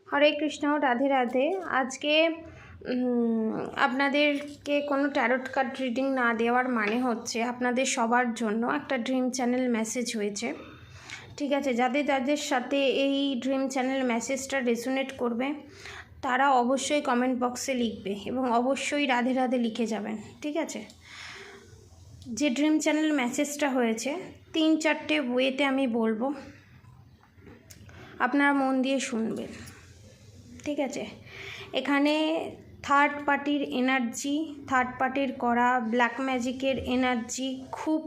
হরে কৃষ্ণ, রাধে রাধে। আজকে আপনাদেরকে কোনো ট্যারোট কার্ড রিডিং না দেওয়ার মানে হচ্ছে আপনাদের সবার জন্য একটা ড্রিম চ্যানেল মেসেজ হয়েছে। ঠিক আছে, যাদের সাথে এই ড্রিম চ্যানেল মেসেজটা রেজোনেট করবে তারা অবশ্যই কমেন্ট বক্সে লিখবে এবং অবশ্যই রাধে রাধে লিখে যাবেন। ঠিক আছে, যে ড্রিম চ্যানেল মেসেজটা হয়েছে 3-4টে ওয়েতে আমি বলবো, আপনারা মন দিয়ে শুনবেন। ঠিক আছে, এখানে থার্ড পার্টির এনার্জি, থার্ড পার্টির করা ব্ল্যাক ম্যাজিকের এনার্জি খুব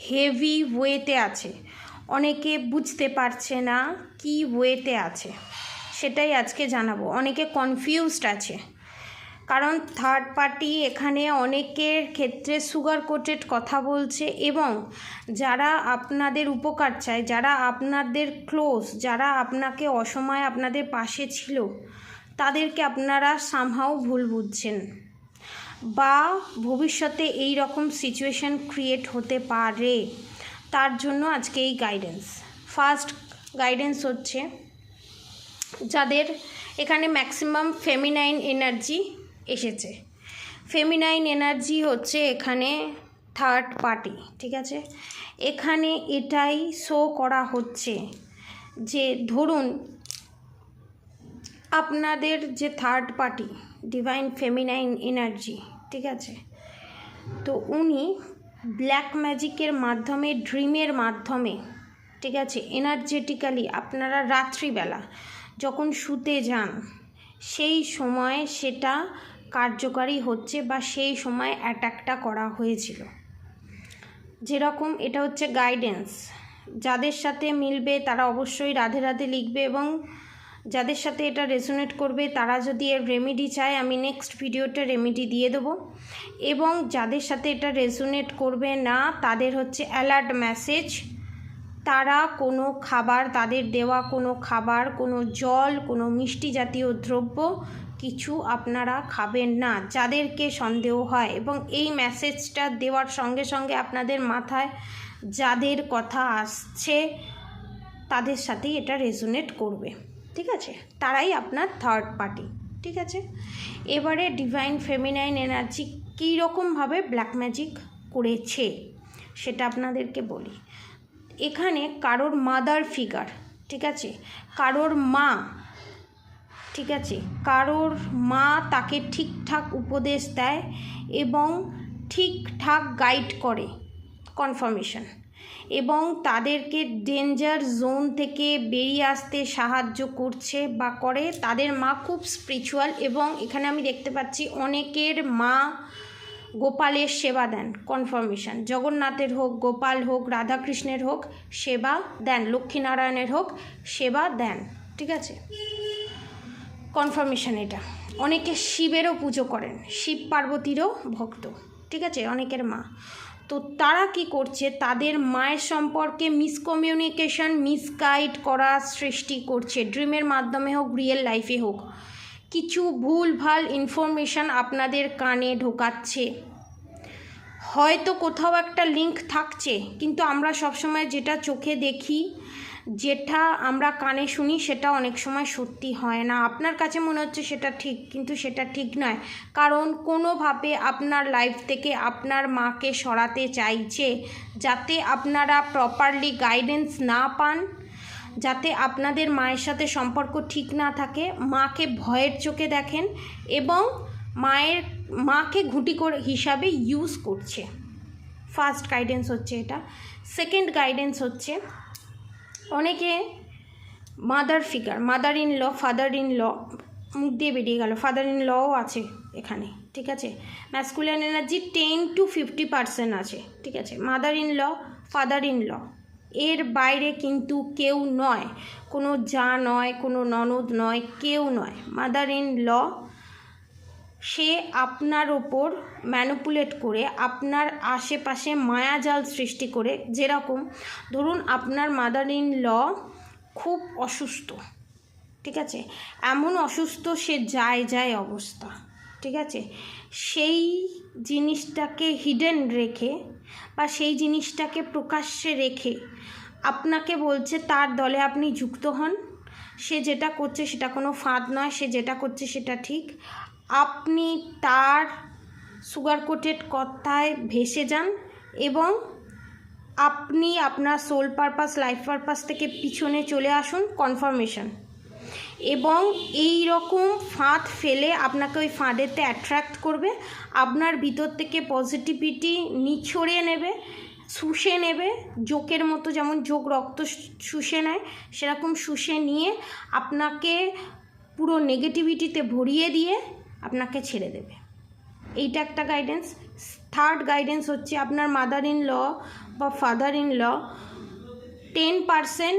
হেভি ওয়েতে আছে। অনেকে বুঝতে পারছে না কি ওয়েতে আছে, সেটাই আজকে জানাবো। অনেকে কনফিউজড আছে, কারণ থার্ড পার্টি এখানে অনেকের ক্ষেত্রে সুগার কোটেড কথা বলছে এবং যারা আপনাদের উপকার চায়, যারা আপনাদের ক্লোজ, যারা আপনাকে অসময়ে আপনাদের পাশে ছিল, তাদেরকে আপনারা সামহাও ভুল বুঝছেন বা ভবিষ্যতে এই রকম সিচুয়েশন ক্রিয়েট হতে পারে। তার জন্য আজকে এই গাইডেন্স। ফার্স্ট গাইডেন্স হচ্ছে যাদের এখানে ম্যাক্সিমাম ফেমিনাইন এনার্জি এসেছে। ফেমিনাইন এনার্জি হচ্ছে এখানে থার্ড পার্টি। ঠিক আছে, এখানে এটাই শো করা হচ্ছে যে ধরুন আপনাদের যে third party divine feminine energy, ঠিক আছে, তো উনি ব্ল্যাক ম্যাজিকের মাধ্যমে, ড্রিমের মাধ্যমে, ঠিক আছে, এনার্জেটিক্যালি আপনারা রাত্রিবেলা যখন শুতে যান সেই সময় সেটা কার্যকারী হচ্ছে বা সেই সময় অ্যাটাকটা করা হয়েছিল। যেরকম এটা হচ্ছে গাইডেন্স, যাদের সাথে মিলবে তারা অবশ্যই রাধে রাধে লিখবে এবং যাদের সাথে এটা রেজোনেট করবে তারা যদি এর রেমেডি চায় আমি নেক্সট ভিডিওতে রেমেডি দিয়ে দেবো। এবং যাদের সাথে এটা রেজোনেট করবে না তাদের হচ্ছে অ্যালার্ট মেসেজ, তারা কোনো খাবার, তাদের দেওয়া কোনো খাবার, কোনো জল, কোনো মিষ্টি জাতীয় দ্রব্য কিছু আপনারা খাবেন না যাদেরকে সন্দেহ হয়। এবং এই মেসেজটা দেওয়ার সঙ্গে সঙ্গে আপনাদের মাথায় যাদের কথা আসছে তাদের সাথেই এটা রেজোনেট করবে। ঠিক আছে, তারাই আপনার থার্ড পার্টি। ঠিক আছে, এবারে ডিভাইন ফেমিনাইন এনার্জি কী রকমভাবে ব্ল্যাক ম্যাজিক করেছে সেটা আপনাদেরকে বলি। এখানে কারোর মাদার ফিগার, ঠিক আছে, কারোর মা, ঠিক আছে, কারোর মা তাকে ঠিকঠাক উপদেশ দেয় এবং ঠিকঠাক গাইড করে, কনফার্মেশন, এবং তাদেরকে ডেঞ্জার জোন থেকে বেরিয়ে আসতে সাহায্য করছে বা করে। তাদের মা খুব স্পিরিচুয়াল এবং এখানে আমি দেখতে পাচ্ছি অনেকের মা গোপালের সেবা দেন, কনফার্মেশন, জগন্নাথের হোক, গোপাল হোক, রাধাকৃষ্ণের হোক সেবা দেন, লক্ষ্মীনারায়ণের হোক সেবা দেন। ঠিক আছে, কনফার্মেশন এটা। অনেকে শিবেরও পুজো করেন, শিব পার্বতীরও ভক্ত। ঠিক আছে, অনেকের মা। তো তারা কি করছে, তাদের মায়ের সম্পর্কে মিসকমিউনিকেশন, মিসগাইড করা সৃষ্টি করছে, ড্রিমের মাধ্যমে হোক, রিয়েল লাইফে হোক। কিছু ভুলভাল ইনফরমেশান আপনাদের কানে ঢোকাচ্ছে। হয়তো কোথাও একটা লিঙ্ক থাকছে, কিন্তু আমরা সবসময় যেটা চোখে দেখি, যেটা আমরা কানে শুনি সেটা অনেক সময় সত্যি হয় না। আপনার কাছে মনে হচ্ছে সেটা ঠিক, কিন্তু সেটা ঠিক নয়, কারণ কোনোভাবে আপনার লাইফ থেকে আপনার মাকে সরাতে চাইছে, যাতে আপনারা প্রপারলি গাইডেন্স না পান, যাতে আপনাদের মায়ের সাথে সম্পর্ক ঠিক না থাকে, মাকে ভয়ের চোখে দেখেন এবং মাকে ঘুঁটি করে হিসাবে ইউজ করছে। ফার্স্ট গাইডেন্স হচ্ছে এটা। সেকেন্ড গাইডেন্স হচ্ছে অনেকে mother figure, mother in law, father in law, মুখ দিয়ে বেরিয়ে গেল, ফাদার ইন লও আছে এখানে। ঠিক আছে, ম্যাসকুলিন এনার্জি 10-50% আছে। ঠিক আছে, mother in law, father in law, এর বাইরে কিন্তু কেউ নয়, কোনো যা নয়, কোনো ননদ নয়, কেউ নয়। মাদার ইন ল সে আপনার ওপর ম্যানিপুলেট করে, আপনার আশেপাশে মায়াজাল সৃষ্টি করে। যেরকম ধরুন আপনার মাদার ইন ল খুব অসুস্থ, ঠিক আছে, এমন অসুস্থ সে যায় অবস্থা, ঠিক আছে, সেই জিনিসটাকে হিডেন রেখে বা সেই জিনিসটাকে প্রকাশ্যে রেখে আপনাকে বলছে তার দলে আপনি যুক্ত হন, সে যেটা করছে সেটা কোনো ফাঁদ নয়, সে যেটা করছে সেটা ঠিক। আপনি তার সুগার কোটেড কথায় ভেসে যান এবং আপনি আপনার সোল পারপাস, লাইফ পারপাস থেকে পিছনে চলে আসুন কনফার্মেশন, এবং এই রকম ফাঁদ ফেলে আপনাকে ওই ফাঁদেতে অ্যাট্রাক্ট করবে, আপনার ভিতর থেকে পজিটিভিটি নিছড়ে নেবে, শুষে নেবে, জোকের মতো, যেমন জোক রক্ত শুষে নেয় সেরকম শুষে নিয়ে আপনাকে পুরো নেগেটিভিটিতে ভরিয়ে দিয়ে আপনাকে ছেড়ে দেবে। এইটা একটা গাইডেন্স। থার্ড গাইডেন্স হচ্ছে আপনার মাদার ইন ল বা ফাদার ইন ল 10%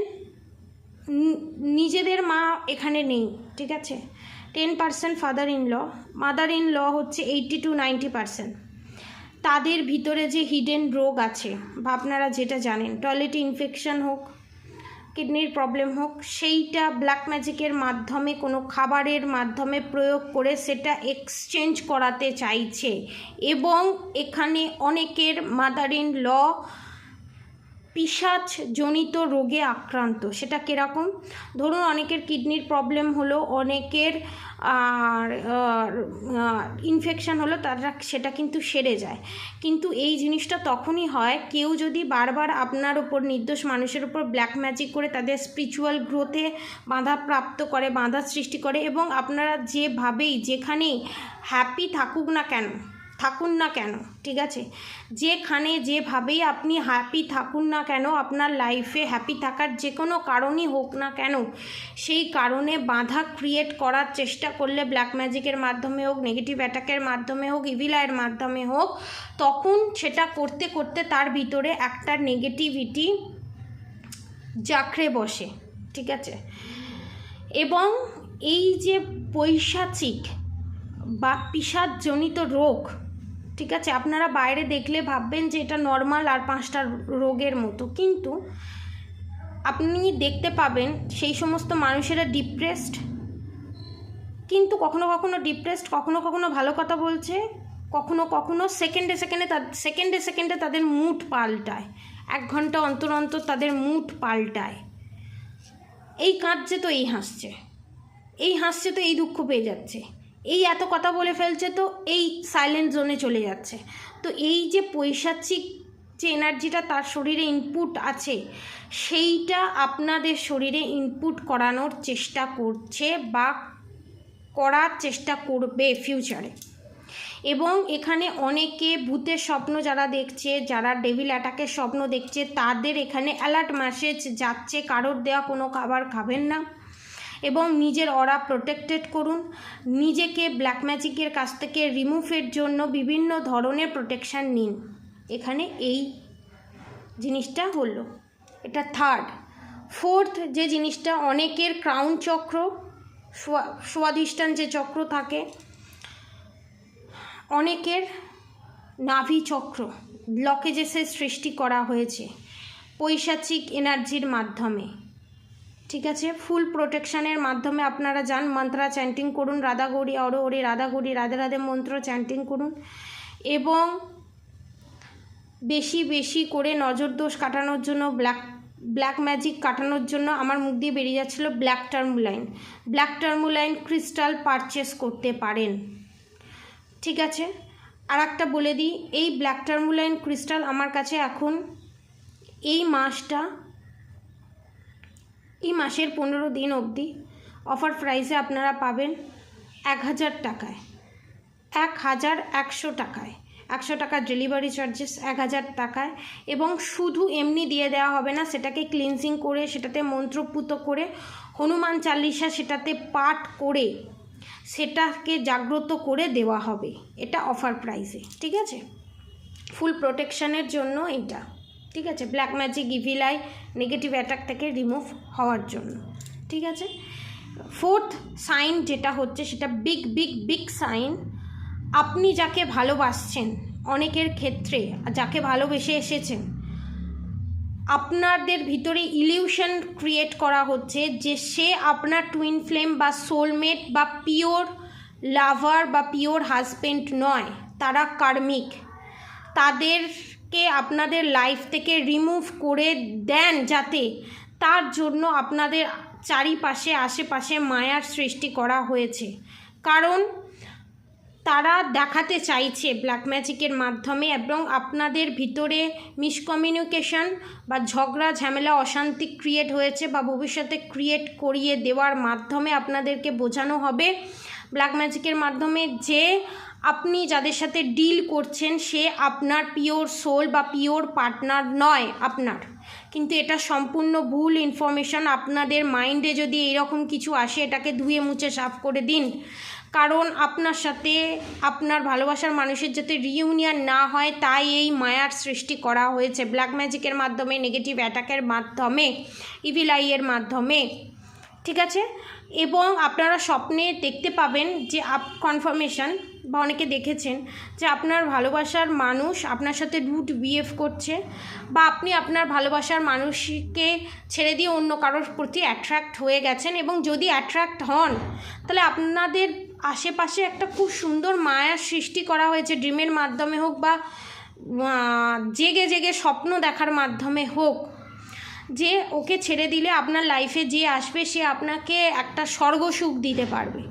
নিজেদের মা এখানে নেই, ঠিক আছে, 10% father in law, mother in law হচ্ছে 80 to 90%। তাদের ভিতরে যে হিডেন রোগ আছে বা আপনারা যেটা জানেন, টয়লেট ইনফেকশন হোক, কিডনির প্রবলেম হোক, সেইটা ব্ল্যাক ম্যাজিকের মাধ্যমে কোনো খাবারের মাধ্যমে প্রয়োগ করে সেটা এক্সচেঞ্জ করাতে চাইছে। এবং এখানে অনেকের মাদার ইন ল পিশাচজনিত রোগে আক্রান্ত। সেটা কীরকম? ধরুন অনেকের কিডনির প্রবলেম হলো, অনেকের ইনফেকশান হলো, তারা সেটা কিন্তু সেরে যায়। কিন্তু এই জিনিসটা তখনই হয় কেউ যদি বারবার আপনার ওপর, নির্দোষ মানুষের ওপর ব্ল্যাক ম্যাজিক করে তাদের স্পিরিচুয়াল গ্রোথে বাধা প্রাপ্ত করে, বাধা সৃষ্টি করে। এবং আপনারা যেভাবেই যেখানেই হ্যাপি থাকুন না কেন, ঠিক আছে, যেখানে যেভাবেই আপনি হ্যাপি থাকুন না কেন, আপনার লাইফে হ্যাপি থাকার যে কোনো কারণই হোক না কেন, সেই কারণে বাধা ক্রিয়েট করার চেষ্টা করলে, ব্ল্যাক ম্যাজিকের মাধ্যমে হোক, নেগেটিভ অ্যাটাকের মাধ্যমে হোক, ইভিল আইয়ের মাধ্যমে হোক, তখন সেটা করতে করতে তার ভিতরে একটা নেগেটিভিটি জাঁকড়ে বসে, ঠিক আছে। এবং এই যে পৈশাচিক বা পিশাচজনিত রোগ, ঠিক আছে, আপনারা বাইরে দেখলে ভাববেন যে এটা নর্মাল আর 5টা রোগের মতো, কিন্তু আপনি দেখতে পাবেন সেই সমস্ত মানুষেরা ডিপ্রেসড, কিন্তু কখনো কখনো ডিপ্রেসড, কখনো কখনো ভালো কথা বলছে, কখনো কখনো সেকেন্ডে তাদের মুড পাল্টায়, 1 ঘন্টা অন্তর অন্তর তাদের মুড পাল্টায়। এই কাঁদছে তো এই হাসছে, এই হাসছে তো এই দুঃখ পেয়ে যাচ্ছে, এই এত কথা বলে ফেলছে তো এই সাইলেন্ট জোনে চলে যাচ্ছে। তো এই যে পৈশাচিক যে এনার্জিটা তার শরীরে ইনপুট আছে, সেইটা আপনাদের শরীরে ইনপুট করানোর চেষ্টা করছে বা করার চেষ্টা করবে ফিউচারে। এবং এখানে অনেকে ভূতের স্বপ্ন যারা দেখছে, যারা ডেভিল অ্যাটাকের স্বপ্ন দেখছে, তাদের এখানে অ্যালার্ট মেসেজ যাচ্ছে, কারোর দেওয়া কোনো খাবার খাবেন না, এবং নিজের অরা প্রোটেক্টেড করুন। নিজেকে ব্ল্যাক ম্যাজিকের কাছ থেকে রিমুভের জন্য বিভিন্ন ধরনের প্রোটেকশান নিন। এখানে এই জিনিসটা হলো, এটা থার্ড। ফোর্থ যে জিনিসটা, অনেকের ক্রাউন চক্র, স্বাধিষ্ঠান যে চক্র থাকে, অনেকের নাভি চক্র ব্লকেজেসের সৃষ্টি করা হয়েছে পৈশাচিক এনার্জির মাধ্যমে, ঠিক আছে। ফুল প্রোটেকশানের মাধ্যমে আপনারা যান, মন্ত্রা চ্যান্টিং করুন, রাধা গৌরী অরো ওরে রাধা গৌরী রাধে রাধে মন্ত্র চ্যান্টিং করুন, এবং বেশি বেশি করে নজর দোষ কাটানোর জন্য, ব্ল্যাক ম্যাজিক কাটানোর জন্য, আমার মুখ দিয়ে বেরিয়ে যাচ্ছিলো ব্ল্যাক টার্মুলাইন ক্রিস্টাল পারচেস করতে পারেন, ঠিক আছে। আর একটা বলে দিই, এই ব্ল্যাক টার্মুলাইন ক্রিস্টাল আমার কাছে এখন এই মাসের 15 দিন অবধি অফার প্রাইসে আপনারা পাবেন 1000 টাকায়, 1100 টাকায়, 100 টাকার ডেলিভারি চার্জেস, 1000 টাকায়। এবং শুধু এমনি দিয়ে দেওয়া হবে না, সেটাকে ক্লিনজিং করে, সেটাতে মন্ত্রপুত করে, হনুমান চালিসা সেটাতে পাঠ করে, সেটাকে জাগ্রত করে দেওয়া হবে। এটা অফার প্রাইসে, ঠিক আছে, ফুল প্রোটেকশানের জন্য এটা, ঠিক আছে, black magic, evil I, negative attack থেকে রিমুভ হওয়ার জন্য, ঠিক আছে। ফোর্থ সাইন যেটা হচ্ছে, সেটা বিগ সাইন। আপনি যাকে ভালোবাসছেন, অনেকের ক্ষেত্রে যাকে ভালোবেসে এসেছেন, আপনাদের ভিতরে ইলিউশন ক্রিয়েট করা হচ্ছে যে সে আপনার টুইন ফ্লেম বা সোলমেট বা পিওর লাভার বা পিওর হাজব্যান্ড নয়, তারা কার্মিক। তাদেরকে আপনাদের লাইফ থেকে রিমুভ করে দেন যাতে, তার জন্য আপনাদের চারিপাশে আশেপাশে মায়ার সৃষ্টি করা হয়েছে, কারণ তারা দেখাতে চাইছে ব্ল্যাক ম্যাজিকের মাধ্যমে, এবং আপনাদের ভিতরে মিসকমিউনিকেশন বা ঝগড়া ঝামেলা অশান্তি ক্রিয়েট হয়েছে বা ভবিষ্যতে ক্রিয়েট করিয়ে দেওয়ার মাধ্যমে আপনাদেরকে বোঝানো হবে ব্ল্যাক ম্যাজিকের মাধ্যমে যে আপনি যাদের সাথে ডিল করছেন সে আপনার পিওর সোল বা পিওর পার্টনার নয় আপনার। কিন্তু এটা সম্পূর্ণ ভুল ইনফরমেশন। আপনাদের মাইন্ডে যদি এইরকম কিছু আসে এটাকে ধুয়ে মুছে সাফ করে দিন, কারণ আপনার সাথে আপনার ভালোবাসার মানুষের যাতে রিইউনিয়ন না হয় তাই এই মায়ার সৃষ্টি করা হয়েছে ব্ল্যাক ম্যাজিকের মাধ্যমে, নেগেটিভ অ্যাটাকের মাধ্যমে, ইভিল আইয়ের মাধ্যমে, ঠিক আছে। এবং আপনারা স্বপ্নে দেখতে পাবেন যে কনফার্মেশন বা অনেকে দেখেছেন যে আপনার ভালোবাসার মানুষ আপনার সাথে রুড বিহেভ করছে, বা আপনি আপনার ভালোবাসার মানুষকে ছেড়ে দিয়ে অন্য কারোর প্রতি অ্যাট্রাক্ট হয়ে গেছেন, এবং যদি অ্যাট্রাক্ট হন তাহলে আপনাদের আশেপাশে একটা খুব সুন্দর মায়ার সৃষ্টি করা হয়েছে, ড্রিমের মাধ্যমে হোক বা জেগে জেগে স্বপ্ন দেখার মাধ্যমে হোক, যে ওকে ছেড়ে দিলে আপনার লাইফে যে আসবে সে আপনাকে একটা স্বর্গসুখ দিতে পারবে,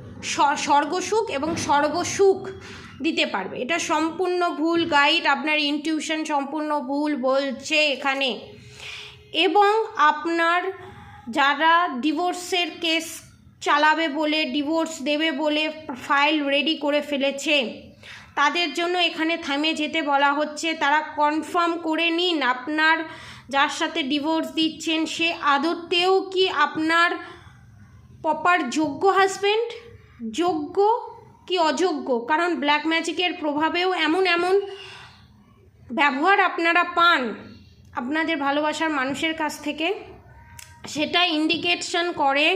স্বর্গসুখ এবং সর্বসুখ দিতে পারবে। এটা সম্পূর্ণ ভুল গাইড, আপনার ইনটিউশন সম্পূর্ণ ভুল বলছে এখানে। এবং আপনার যারা ডিভোর্সের কেস চালাবে বলে, ডিভোর্স দেবে বলে ফাইল রেডি করে ফেলেছে, তাদের জন্য এখানে থামে যেতে বলা হচ্ছে। তারা কনফার্ম করে নিন আপনার যার সাথে ডিভোর্স দিচ্ছেন সে আদতেও কি আপনার প্রপার যোগ্য হাজব্যান্ড, যোগ্য কি অযোগ্য। কারণ ব্ল্যাক ম্যাজিকের প্রভাবেও এমন এমন ব্যবহার আপনারা পান আপনাদের ভালোবাসার মানুষের কাছ থেকে, সেটা ইন্ডিকেশন করে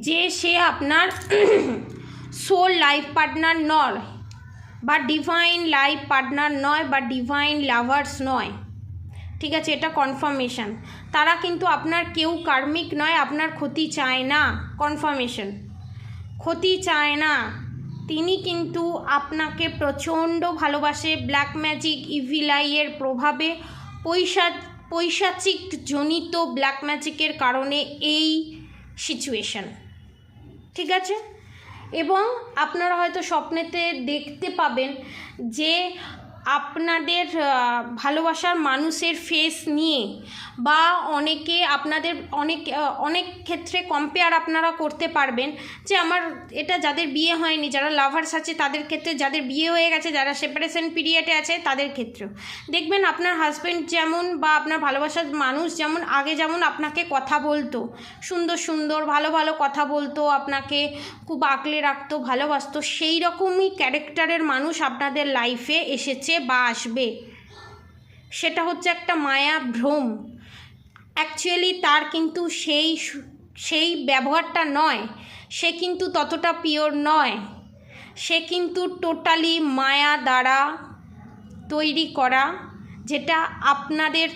যে সে আপনার সোল লাইফ পার্টনার নয়, বা ডিভাইন লাইফ পার্টনার নয়, বা ডিভাইন লাভার্স নয়, ঠিক আছে। এটা কনফার্মেশন। তারা কিন্তু আপনার কেউ কার্মিক নয়, আপনার ক্ষতি চায় না, কনফার্মেশন, ক্ষতি চায় না। তিনি কিন্তু আপনাকে প্রচণ্ড ভালোবাসে। ব্ল্যাক ম্যাজিক ইভিল আইয়ের প্রভাবে পৈশাচিক জনিত ব্ল্যাক ম্যাজিকের কারণে এই সিচুয়েশন, ঠিক আছে। এবং আপনারা হয়তো স্বপ্নেতে দেখতে পাবেন যে আপনাদের ভালোবাসার মানুষের ফেস নিয়ে, বা অনেকে আপনাদের অনেক ক্ষেত্রে কম্পেয়ার আপনারা করতে পারবেন যে আমার এটা যাদের বিয়ে হয়নি, যারা লাভার্স আছে তাদের ক্ষেত্রে, যাদের বিয়ে হয়ে গেছে, যারা সেপারেশন পিরিয়ডে আছে তাদের ক্ষেত্রেও দেখবেন আপনার হাজব্যান্ড যেমন বা আপনার ভালোবাসার মানুষ যেমন আগে যেমন আপনাকে কথা বলতো, সুন্দর সুন্দর ভালো ভালো কথা বলতো, আপনাকে খুব আগলে রাখতো, ভালোবাসতো, সেই রকমই ক্যারেক্টারের মানুষ আপনাদের লাইফে এসেছে বা আসবে। সেটা হচ্ছে একটা মায়া ভ্রম। অ্যাকচুয়ালি তার কিন্তু সেই ব্যবহারটা নয়, সে কিন্তু ততটা পিওর নয়, সে কিন্তু টোটালি মায়া দ্বারা তৈরি করা, যেটা আপনাদের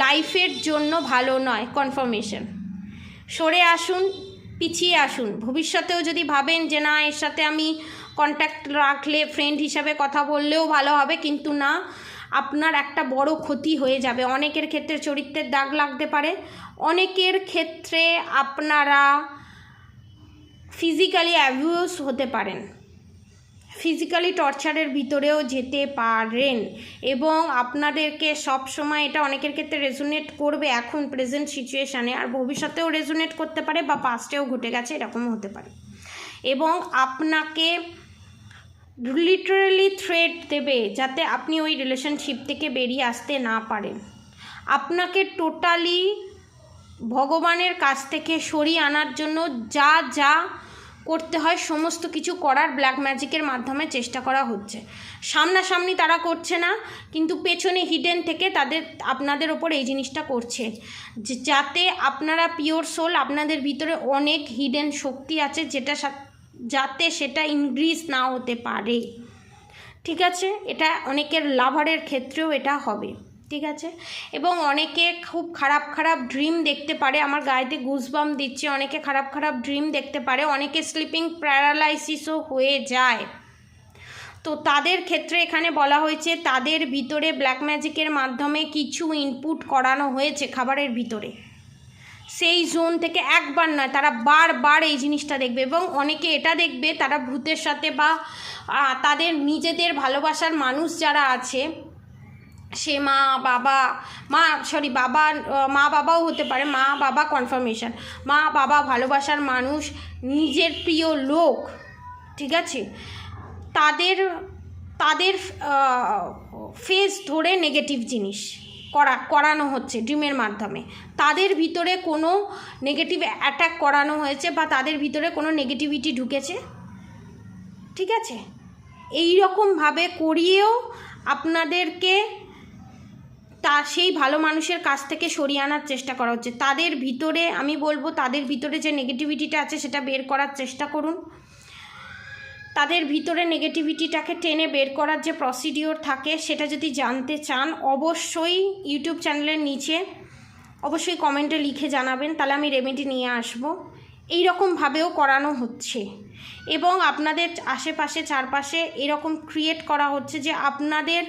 লাইফের জন্য ভালো নয়। কনফার্মেশন। সরে আসুন, পিছিয়ে আসুন। ভবিষ্যতেও যদি ভাবেন যে না এর সাথে আমি কন্ট্যাক্ট রাখলে ফ্রেন্ড হিসাবে কথা বললেও ভালো হবে, কিন্তু না, আপনার একটা বড় ক্ষতি হয়ে যাবে। অনেকের ক্ষেত্রে চরিত্রের দাগ লাগতে পারে, অনেকের ক্ষেত্রে আপনারা ফিজিক্যালি অ্যাবিউজ হতে পারেন, ফিজিক্যালি টর্চারের ভিতরেও যেতে পারেন। এবং আপনাদেরকে সব সময় এটা অনেকের ক্ষেত্রে রেজোনেট করবে এখন প্রেজেন্ট সিচুয়েশানে, আর ভবিষ্যতেও রেজোনেট করতে পারে বা পাস্টেও ঘটে গেছে এরকমও হতে পারে। এবং আপনাকে লিটারালি থ্রেট দেবে যাতে আপনি ওই রিলেশনশিপ থেকে বেরিয়ে আসতে না পারেন। আপনাকে টোটালি ভগবানের কাছ থেকে সরিয়ে আনার জন্য যা যা করতে হয় সমস্ত কিছু করার ব্ল্যাক ম্যাজিকের মাধ্যমে চেষ্টা করা হচ্ছে। সামনাসামনি তারা করছে না, কিন্তু পেছনে হিডেন থেকে আপনাদের ওপর এই জিনিসটা করছে, যাতে আপনারা পিওর সোল, আপনাদের ভিতরে অনেক হিডেন শক্তি আছে যাতে সেটা ইনক্রিজ না হতে পারে, ঠিক আছে। এটা অনেকের লাভারের ক্ষেত্রেও এটা হবে, ঠিক আছে। এবং অনেকে খুব খারাপ খারাপ ড্রিম দেখতে পারে, আমার গায়েতে গুজবাম দিচ্ছে, অনেকে খারাপ খারাপ ড্রিম দেখতে পারে, অনেকে স্লিপিং প্যারালাইসিসও হয়ে যায়। তো তাদের ক্ষেত্রে এখানে বলা হয়েছে তাদের ভিতরে ব্ল্যাক ম্যাজিকের মাধ্যমে কিছু ইনপুট করানো হয়েছে খাবারের ভিতরে, সেই জোন থেকে একবার নয়, তারা বারবার এই জিনিসটা দেখবে। এবং অনেকে এটা দেখবে তারা ভূতের সাথে বা তাদের নিজেদের ভালোবাসার মানুষ যারা আছে, সে মা বাবাও হতে পারে, মা বাবা কনফার্মেশন, মা বাবা ভালোবাসার মানুষ, নিজের প্রিয় লোক, ঠিক আছে, তাদের ফেস ধরে নেগেটিভ জিনিস করানো হচ্ছে ড্রিমের মাধ্যমে। তাদের ভিতরে কোনো নেগেটিভ অ্যাটাক করানো হয়েছে বা তাদের ভিতরে কোনো নেগেটিভিটি ঢুকেছে, ঠিক আছে। এই রকমভাবে করিয়েও আপনাদেরকে সেই ভালো মানুষের কাছ থেকে সরিয়ে আনার চেষ্টা করা হচ্ছে। তাদের ভিতরে, আমি বলবো, তাদের ভিতরে যে নেগেটিভিটিটা আছে সেটা বের করার চেষ্টা করুন। তাদের ভিতরে নেগেটিভিটিটাকে টেনে বের করার যে প্রসিডিওর থাকে সেটা যদি জানতে চান, অবশ্যই ইউটিউব চ্যানেলের নিচে অবশ্যই কমেন্টে লিখে জানাবেন, তাহলে আমি রেমেডি নিয়ে আসবো। এই রকমভাবেও করানো হচ্ছে এবং আপনাদের আশেপাশে চারপাশে এরকম ক্রিয়েট করা হচ্ছে যে আপনাদের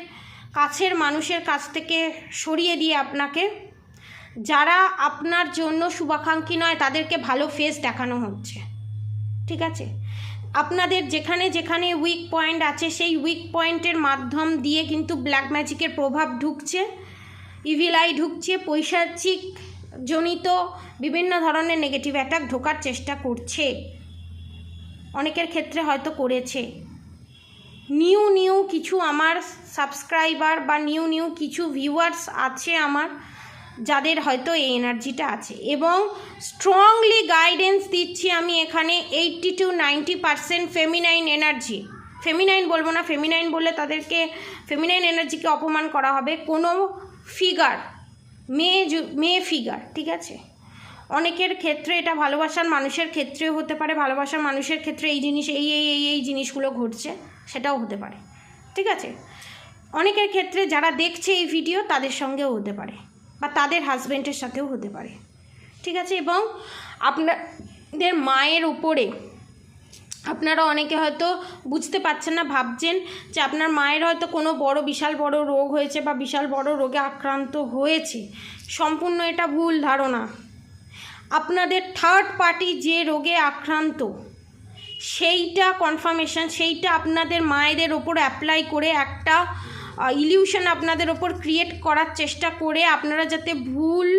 কাছের মানুষের কাছ থেকে সরিয়ে দিয়ে আপনাকে, যারা আপনার জন্য শুভাকাঙ্ক্ষী নয়, তাদেরকে ভালো ফেস দেখানো হচ্ছে, ঠিক আছে। আপনাদের যেখানে যেখানে উইক পয়েন্ট আছে সেই উইক পয়েন্টের মাধ্যম দিয়ে কিন্তু ব্ল্যাক ম্যাজিকের প্রভাব ঢুকছে, ইভিল আই ঢুকছে, পৈশাচিক জনিত বিভিন্ন ধরনের নেগেটিভ অ্যাটাক ঢোকার চেষ্টা করছে। অনেকের ক্ষেত্রে হয়তো করেছে। নিউ কিছু আমার সাবস্ক্রাইবার বা নিউ কিছু ভিউয়ার্স আছে আমার, যাদের হয়তো এই এনার্জিটা আছে এবং স্ট্রংলি গাইডেন্স দিচ্ছি আমি এখানে 80 to 90% ফেমিনাইন এনার্জি। ফেমিনাইন বলবো না, ফেমিনাইন বললে তাদেরকে, ফেমিনাইন এনার্জিকে অপমান করা হবে। কোনো ফিগার, মেয়ে ফিগার, ঠিক আছে। অনেকের ক্ষেত্রে এটা ভালোবাসার মানুষের ক্ষেত্রেও হতে পারে, ভালোবাসার মানুষের ক্ষেত্রে এই জিনিস এই জিনিসগুলো ঘটছে, সেটাও হতে পারে, ঠিক আছে। অনেকের ক্ষেত্রে যারা দেখছে এই ভিডিও তাদের সঙ্গেও হতে পারে বা তাদের হাজব্যান্ডের সাথেও হতে পারে, ঠিক আছে। এবং আপনাদের মায়ের উপরে, আপনারা অনেকে হয়তো বুঝতে পারছেন না, ভাবছেন যে আপনার মায়ের হয়তো কোনো বিশাল বড় রোগ হয়েছে বা বিশাল বড় রোগে আক্রান্ত হয়েছে। সম্পূর্ণ এটা ভুল ধারণা। আপনাদের থার্ড পার্টি যে রোগে আক্রান্ত, সেইটা কনফার্মেশন, সেইটা আপনাদের মায়েদের ওপর অ্যাপ্লাই করে একটা ইলিউশন আপনাদের ওপর ক্রিয়েট করার চেষ্টা করে, আপনারা যাতে ভুল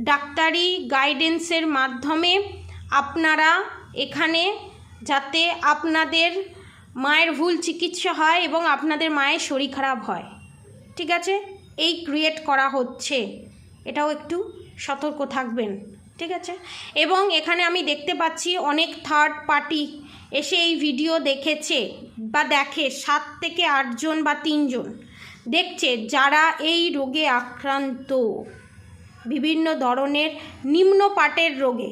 ডাক্তারি গাইডেন্সের মাধ্যমে আপনারা এখানে যাতে আপনাদের মায়ের ভুল চিকিৎসা হয় এবং আপনাদের মায়ের শরীর খারাপ হয়, ঠিক আছে, এই ক্রিয়েট করা হচ্ছে। এটাও একটু সতর্ক থাকবেন, ঠিক আছে। এবং এখানে আমি দেখতে পাচ্ছি অনেক থার্ড পার্টি এসে এই ভিডিও দেখেছে বা দেখে, 7 থেকে 8 জন বা 3 জন দেখছে, যারা এই রোগে আক্রান্ত, বিভিন্ন ধরনের নিম্ন পাটের রোগে,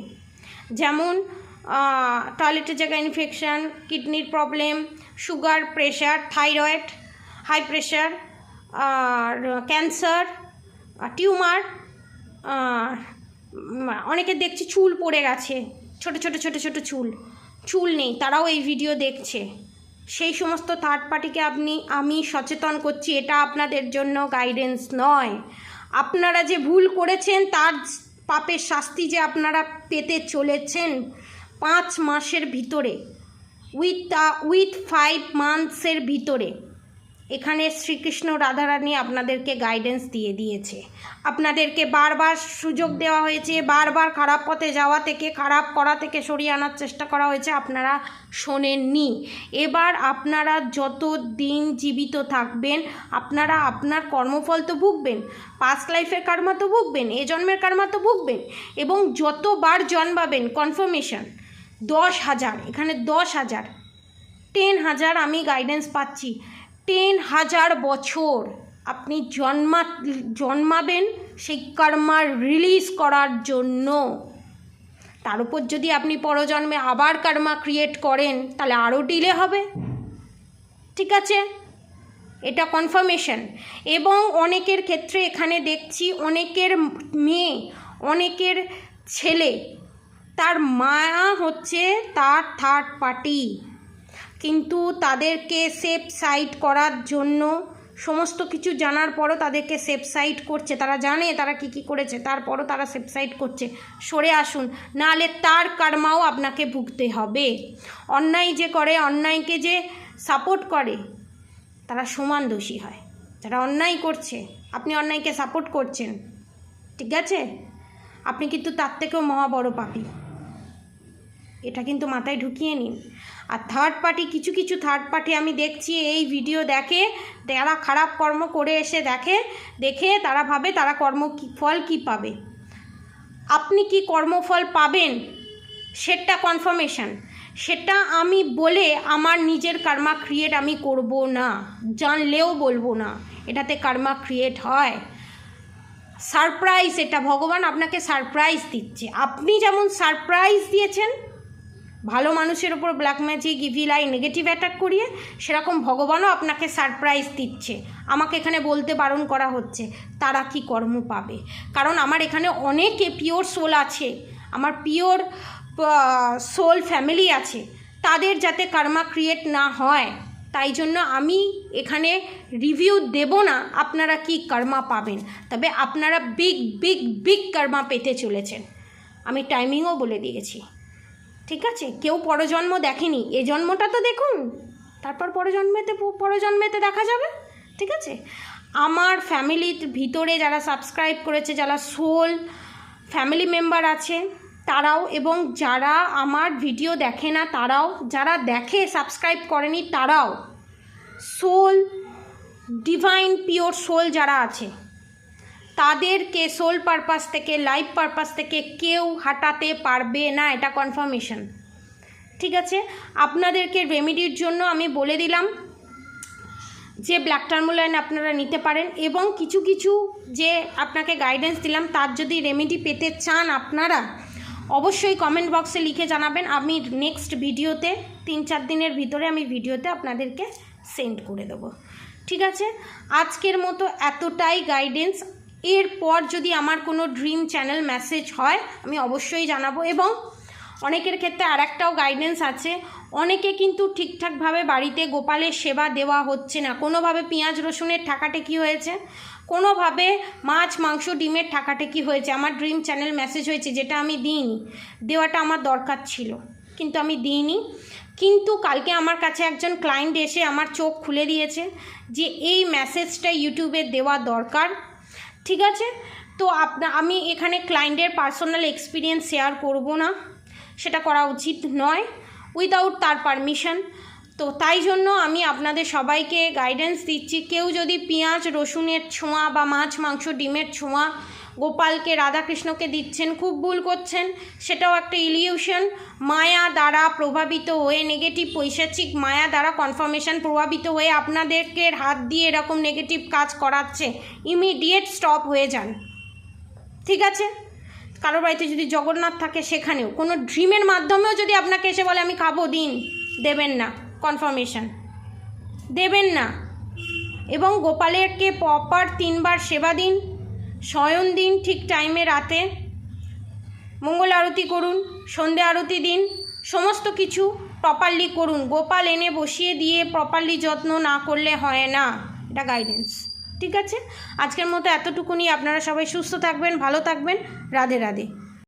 যেমন টয়লেটের জায়গায় ইনফেকশান, কিডনির problem, sugar, pressure, thyroid, high pressure, আর ক্যান্সার, টিউমার। অনেকে দেখছি চুল পড়ে গেছে, ছোট চুল নেই, তারাও এই ভিডিও দেখছে। সেই সমস্ত থার্ড পার্টিকে আমি সচেতন করছি, এটা আপনাদের জন্য গাইডেন্স নয়। আপনারা যে ভুল করেছেন তার পাপের শাস্তি যে আপনারা পেতে চলেছেন 5 মাসের ভিতরে, উইথ 5 মান্থসের ভিতরে। এখানে শ্রীকৃষ্ণ রাধারানী আপনাদেরকে গাইডেন্স দিয়ে দিয়েছে, আপনাদেরকে বারবার সুযোগ দেওয়া হয়েছে, বারবার খারাপ পথে যাওয়া থেকে, খারাপ করা থেকে সরিয়ে আনার চেষ্টা করা হয়েছে, আপনারা শোনেননি। এবার আপনারা যত দিন জীবিত থাকবেন, আপনারা আপনার কর্মফল তো ভুগবেন, পাস্ট লাইফের কর্মা তো ভুগবেন, এ জন্মের কর্মা তো ভুগবেন, এবং যতবার জন্মাবেন, কনফার্মেশন 10,000, এখানে 10,000, 10,000 আমি গাইডেন্স পাচ্ছি। 10,000 বছর আপনি জন্মাবেন সেই কর্মা রিলিজ করার জন্য। তার উপর যদি আপনি পরজন্মে আবার কর্মা ক্রিয়েট করেন তাহলে আরও ডিলে হবে, ঠিক আছে, এটা কনফার্মেশন। এবং অনেকের ক্ষেত্রে এখানে দেখছি অনেকের মেয়ে, অনেকের ছেলে, তার মা হচ্ছে তার থার্ড পার্টি, কিন্তু তাদেরকে সেফ সাইড করার জন্য সমস্ত কিছু জানার পরও তাদেরকে সেফ সাইড করছে, তারা জানে তারা কি কি করেছে, তারপরও তারা সেফ সাইড করছে। সরে আসুন, নাহলে তার কর্মাও আপনাকে ভুগতে হবে। অন্যায় যে করে, অন্যায়কে যে সাপোর্ট করে, তারা সমান দোষী হয়। যারা অন্যায় করছে, আপনি অন্যায়কে সাপোর্ট করছেন, ঠিক আছে, আপনি কিন্তু তার থেকেও মহা বড় পাপী। এটা কিন্তু মাথায় ঢুকিয়ে নিন। আর থার্ড পার্টি, কিছু কিছু থার্ড পার্টি আমি দেখছি এই ভিডিও দেখে, তারা খারাপ কর্ম করে এসে দেখে তারা ভাবে তারা ফল কী পাবে। আপনি কি কর্মফল পাবেন সেটা কনফার্মেশন, সেটা আমি বলে আমার নিজের কর্মা ক্রিয়েট আমি করব না, জানলেও বলবো না। এটাতে কর্মা ক্রিয়েট হয় সারপ্রাইজ। এটা ভগবান আপনাকে সারপ্রাইজ দিচ্ছে। আপনি যেমন সারপ্রাইজ দিয়েছেন ভালো মানুষের ওপর black magic, evil I, negative attack করিয়ে, সেরকম ভগবানও আপনাকে সারপ্রাইজ দিচ্ছে। আমাকে এখানে বলতে বারণ করা হচ্ছে তারা কি কর্ম পাবে, কারণ আমার এখানে অনেকে পিওর সোল আছে, আমার পিওর সোল ফ্যামিলি আছে, তাদের যাতে কর্মা ক্রিয়েট না হয়, তাই জন্য আমি এখানে রিভিউ দেব না আপনারা কি কর্মা পাবেন। তবে আপনারা বিগ বিগ বিগ কর্মা পেতে চলেছেন, আমি টাইমিংও বলে দিয়েছি, ঠিক আছে। কেউ পরজন্ম দেখেনি, এ জন্মটা তো দেখুন, তারপর পরজন্মেতে দেখা যাবে, ঠিক আছে। আমার ফ্যামিলির ভিতরে যারা সাবস্ক্রাইব করেছে, যারা সোল ফ্যামিলি মেম্বার আছে তারাও, এবং যারা আমার ভিডিও দেখে না তারাও, যারা দেখে সাবস্ক্রাইব করেনি তারাও, সোল ডিভাইন পিওর সোল যারা আছে তাদেরকে সোল পারপাস থেকে, লাইফ পারপাস থেকে কেউ হাঁটাতে পারবে না, এটা কনফার্মেশন, ঠিক আছে। আপনাদেরকে রেমেডির জন্য আমি বলে দিলাম যে ব্ল্যাক টার্মোলাইন আপনারা নিতে পারেন, এবং কিছু কিছু যে আপনাকে গাইডেন্স দিলাম তার যদি রেমেডি পেতে চান আপনারা অবশ্যই কমেন্ট বক্সে লিখে জানাবেন। আমি নেক্সট ভিডিওতে 3-4 দিনের ভিতরে আমি ভিডিওতে আপনাদেরকে সেন্ড করে দেবো, ঠিক আছে। আজকের মতো এতটাই গাইডেন্স। এরপর যদি আমার কোনো ড্রিম চ্যানেল মেসেজ হয় আমি অবশ্যই জানাবো। এবং অনেকের ক্ষেত্রে আরেকটাও গাইডেন্স আছে, অনেকে কিন্তু ঠিকঠাকভাবে বাড়িতে গোপালের সেবা দেওয়া হচ্ছে না, কোনোভাবে পেঁয়াজ রসুনের ঠাকাঠেকি হয়েছে, কোনোভাবে মাছ মাংস ডিমের ঠাকাঠেকি হয়েছে। আমার ড্রিম চ্যানেল মেসেজ হয়েছে, যেটা আমি দিইনি, দেওয়াটা আমার দরকার ছিল কিন্তু আমি দিইনি। কিন্তু কালকে আমার কাছে একজন ক্লায়েন্ট এসে আমার চোখ খুলে দিয়েছে যে এই মেসেজটা ইউটিউবে দেওয়া দরকার, ঠিক আছে। তো আমি এখানে ক্লায়েন্টের পার্সোনাল এক্সপিরিয়েন্স শেয়ার করব না, সেটা করা উচিত নয় উইদাউট তার পারমিশন। তো তাই জন্য আমি আপনাদের সবাইকে গাইডেন্স দিচ্ছি, কেউ যদি পেঁয়াজ রসুনের ছোঁয়া বা মাছ মাংস ডিমের ছোঁয়া গোপালকে রাধাকৃষ্ণকে দিচ্ছেন, খুব ভুল করছেন। সেটাও একটা ইলিউশন, মায়া দ্বারা প্রভাবিত হয়ে, নেগেটিভ পৈশাচিক মায়া দ্বারা কনফার্মেশন প্রভাবিত হয়ে আপনাদেরকে হাত দিয়ে এরকম নেগেটিভ কাজ করাচ্ছে। ইমিডিয়েট স্টপ হয়ে যান, ঠিক আছে। কারোর বাড়িতে যদি জগন্নাথ থাকে সেখানেও কোনো ড্রিমের মাধ্যমেও যদি আপনাকে এসে বলে আমি খাবো, দিন, দেবেন না, কনফার্মেশন দেবেন না। এবং গোপালেরকে প্রপার 3 বার সেবা দিন, শয়ন দিন ঠিক টাইমে, রাতে মঙ্গল আরতি করুন, সন্ধে আরতি দিন, সমস্ত কিছু প্রপারলি করুন। গোপাল এনে বসিয়ে দিয়ে প্রপারলি যত্ন না করলে হয় না, এটা গাইডেন্স, ঠিক আছে। আজকের মতো এতটুকুনি। আপনারা সবাই সুস্থ থাকবেন, ভালো থাকবেন। রাধে রাধে।